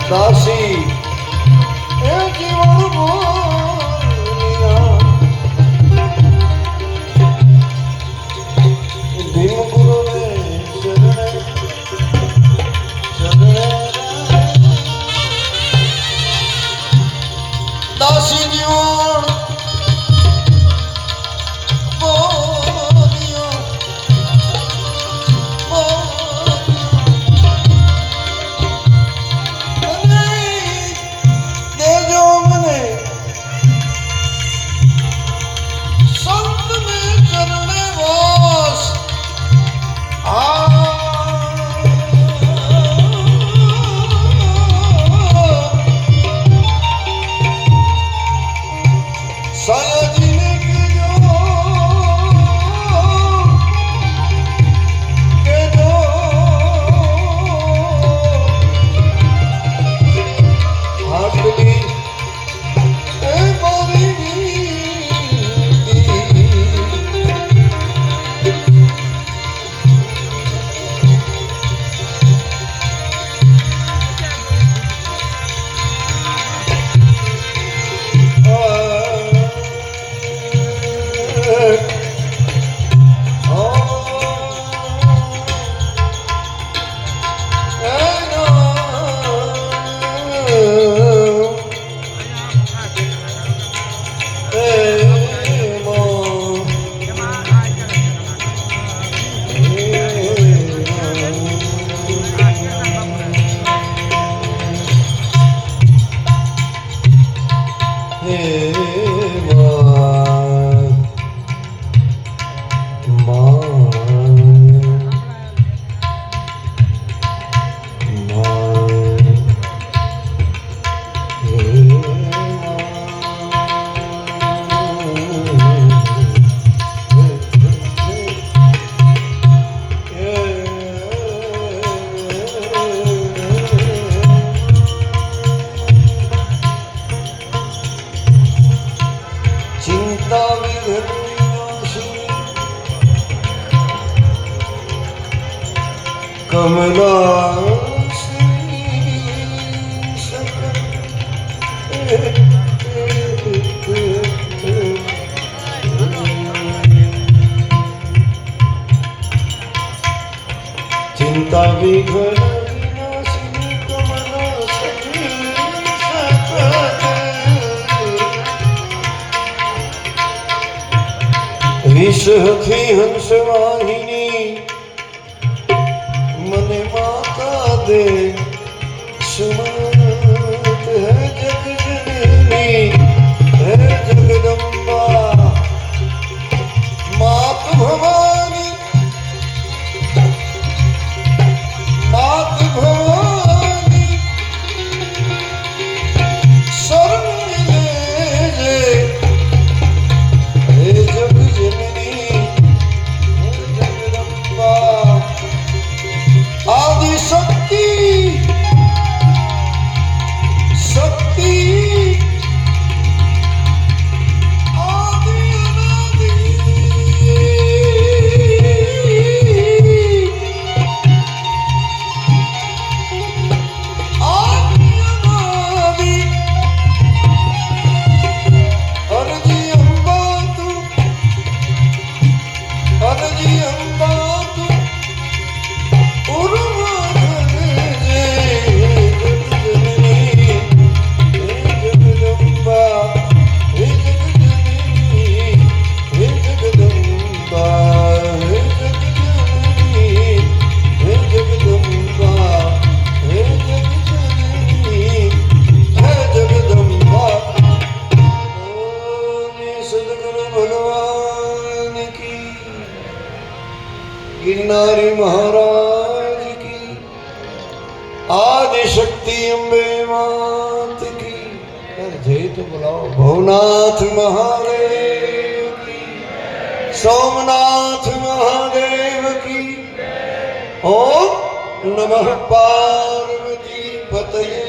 દાસી એ જીવન બોલિયા ભીમ ગુરુને શરણે દાસી જીવન કમલા ચિંતા વિઘ્ન વિનાશિની કમલા વિષહથી હંસવાહિની મને માતા દે સુમત હે જગજનની હે જગદંબા માત ભવાની શરણ લેજે હે જગજનની હે જગદંબા આદિ શક્તિ શક્તિ આદિ અનાદિ આદિ અનાદિ અરજી અંબા તું અરજી અંબા તું गिरनारी महाराज की आदि शक्ति अम्बे मात की जय तो बुलाओ भवनाथ महादेव की सोमनाथ महादेव की ओम नमः पार्वती पतये